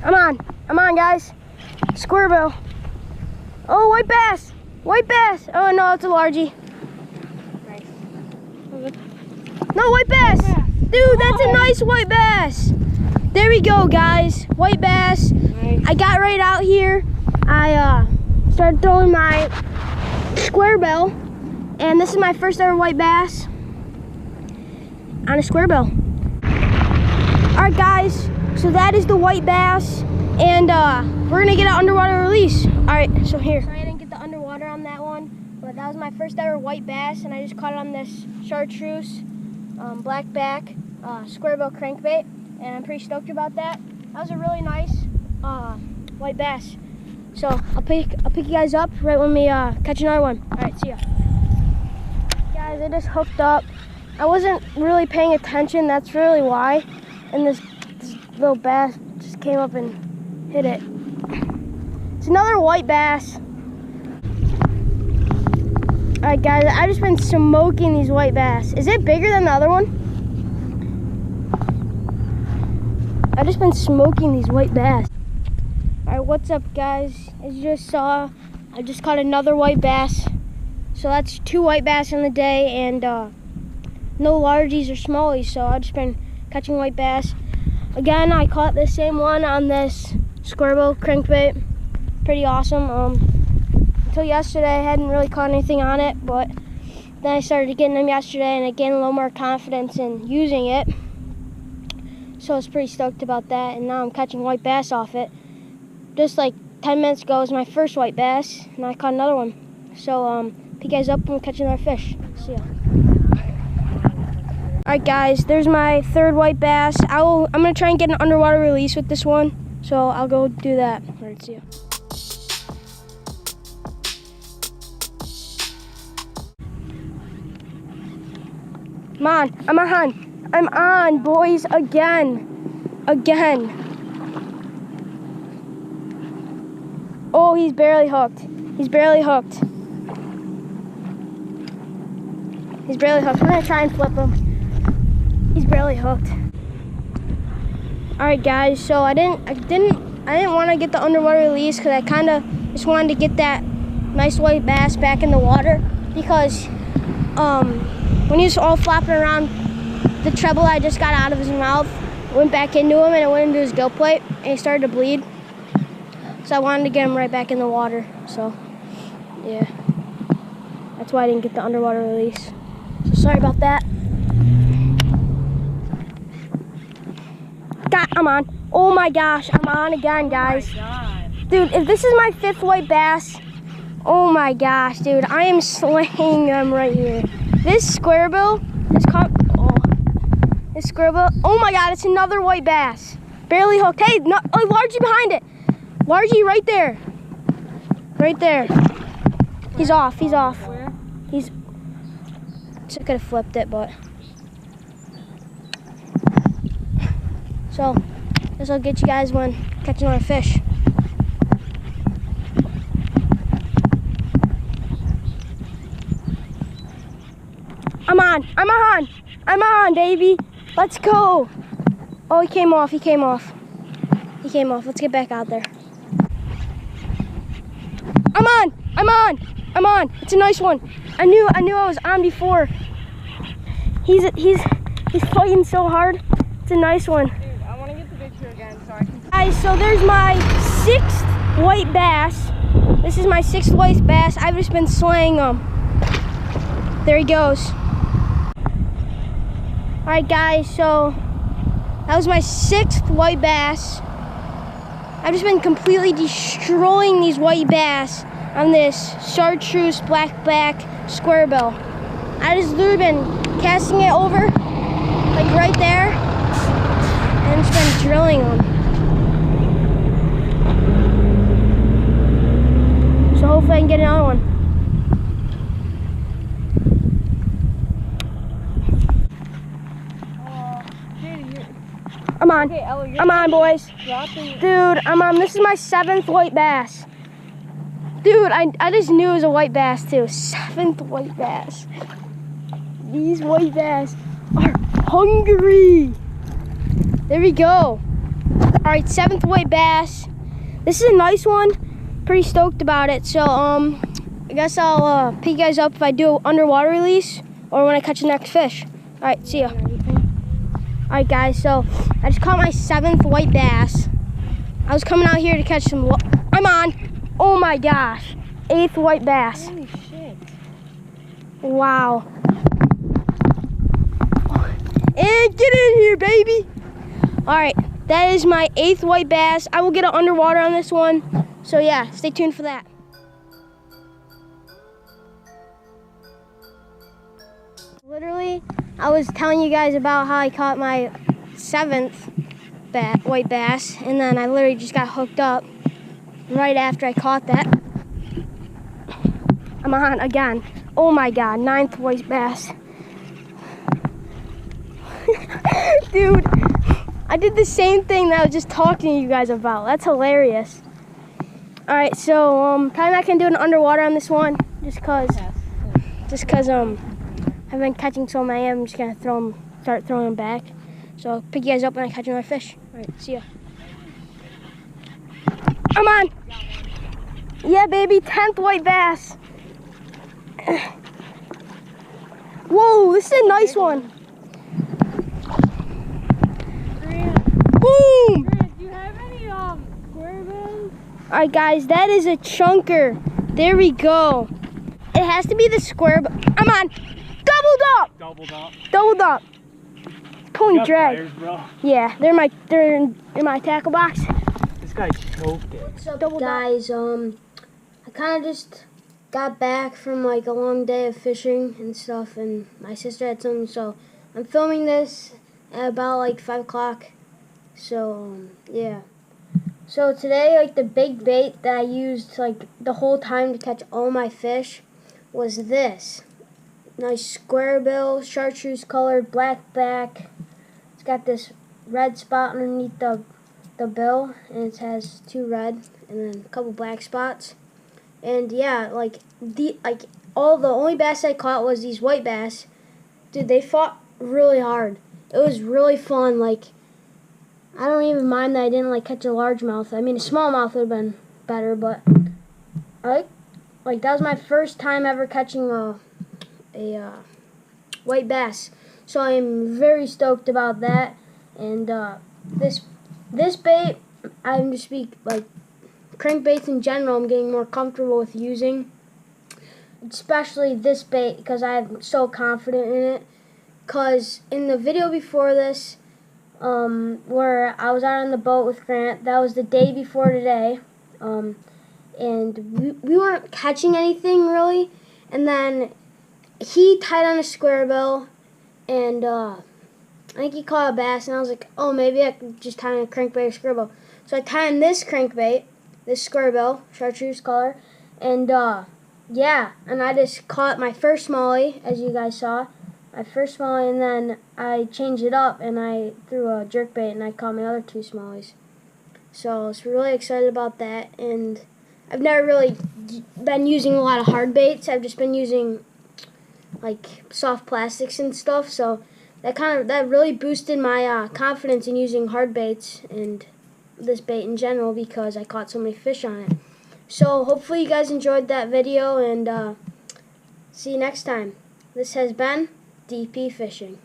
I'm on, guys. Square bill. Oh, white bass. White bass. Oh no, it's a largie. Nice. No, white bass. Dude, that's a nice white bass. There we go, guys. White bass. Nice. I got right out here. I started throwing my square bill, and this is my first ever white bass on a square bill. All right, guys. So that is the white bass, and we're gonna get an underwater release. All right. So here. Sorry I didn't get the underwater on that one, but that was my first ever white bass, and I just caught it on this chartreuse, black back, square bill crankbait, and I'm pretty stoked about that. That was a really nice white bass. So I'll pick you guys up right when we catch another one. All right, see ya. Guys, I just hooked up. I wasn't really paying attention. That's really why. And this little bass just came up and hit it. It's another white bass. All right, guys, I've just been smoking these white bass. Is it bigger than the other one? I've just been smoking these white bass. All right, what's up, guys? As you just saw, I just caught another white bass. So that's 2 white bass in the day, and no largies or smallies. So I've just been catching white bass. Again, I caught the same one on this square bill crankbait. Pretty awesome. Until yesterday, I hadn't really caught anything on it, but then I started getting them yesterday, and I gained a little more confidence in using it. So I was pretty stoked about that, and now I'm catching white bass off it. Just like 10 minutes ago was my first white bass, and I caught another one. So pick you guys up when we catch another fish. See ya. Alright, guys, there's my 3rd white bass. I'm gonna try and get an underwater release with this one, so I'll go do that. Alright, see ya. I'm on, boys, again. Oh, he's barely hooked. He's barely hooked. We're gonna try and flip him. He's barely hooked. All right, guys. So I didn't want to get the underwater release because I kind of just wanted to get that nice white bass back in the water, because when he was all flopping around, the treble I just got out of his mouth went back into him, and it went into his gill plate, and he started to bleed. So I wanted to get him right back in the water. So yeah, that's why I didn't get the underwater release. So sorry about that. God, I'm on. Oh my gosh, I'm on again, guys. Oh my God. Dude, if this is my 5th white bass, oh my gosh, dude, I am slaying them right here. This square bill is caught. This square bill. Oh my God, it's another white bass. Barely hooked. Hey, no, oh, largie behind it. Largie right there. Right there. He's off. He's off. Where? He's. I could have flipped it, but. So, this will get you guys when catching another fish. I'm on, baby. Let's go. Oh, he came off. Let's get back out there. I'm on. It's a nice one. I knew I was on before. He's fighting so hard. It's a nice one. Dude, I want to get the picture again so I can. Guys, so there's my 6th white bass. This is my 6th white bass. I've just been slaying them. There he goes. All right, guys, so that was my 6th white bass. I've just been completely destroying these white bass on this chartreuse blackback square bill. I just literally been casting it over, like right there, and just been drilling them. So hopefully I can get another one. I'm on, boys. Dude, I'm on. This is my 7th white bass. Dude, I just knew it was a white bass too. 7th white bass. These white bass are hungry. There we go. Alright, 7th white bass. This is a nice one. Pretty stoked about it. So I guess I'll pick you guys up if I do underwater release or when I catch the next fish. Alright, see ya. Alright guys, so I just caught my 7th white bass. I was coming out here to catch some, I'm on. Oh my gosh, 8th white bass. Holy shit. Wow. And get in here, baby. Alright, that is my 8th white bass. I will get it underwater on this one. So yeah, stay tuned for that. Literally, I was telling you guys about how I caught my 7th white bass, and then I literally just got hooked up right after I caught that. I'm on again. Oh my god, 9th white bass. Dude, I did the same thing that I was just talking to you guys about. That's hilarious. Alright, so probably not gonna do an underwater on this one just cause I've been catching so many. I'm just gonna start throwing them back. So I'll pick you guys up when I catch another fish. Alright, see ya. I'm on. Yeah, baby, 10th white bass. Whoa, this is a nice one. Boom! Do you have any square bills? Alright guys, that is a chunker. There we go. It has to be the square, I'm on. Doubled up! Doubled up. Doubled up. Pulling drag. Pliers, bro. Yeah, they're in my tackle box. This guy choked it. What's up, guys? I kind of just got back from like a long day of fishing and stuff, and my sister had something, so I'm filming this at about like 5 o'clock. So yeah. So today, like the big bait that I used like the whole time to catch all my fish was this nice square bill, chartreuse colored, black back. It's got this red spot underneath the bill, and it has 2 red and then a couple black spots. And yeah, the only bass I caught was these white bass. Dude, they fought really hard. It was really fun. Like, I don't even mind that I didn't like catch a largemouth. I mean, a smallmouth would have been better, but like that was my first time ever catching a white bass. So I'm very stoked about that. And this bait, I'm just like crankbaits in general, I'm getting more comfortable with using, especially this bait because I'm so confident in it. Because in the video before this, where I was out on the boat with Grant, that was the day before today, and we weren't catching anything really, and then he tied on a square bill, and I think he caught a bass, and I was like, oh, maybe I could just tie on a crankbait or square bill. So I tied on this crankbait, this square bill, chartreuse color, and yeah, and I just caught my first smallie, as you guys saw, my first smallie, and then I changed it up, and I threw a jerkbait, and I caught my other 2 smallies. So I was really excited about that, and I've never really been using a lot of hard baits. I've just been using like soft plastics and stuff, so that really boosted my confidence in using hard baits and this bait in general because I caught so many fish on it. So hopefully you guys enjoyed that video, and see you next time. This has been DP Fishing.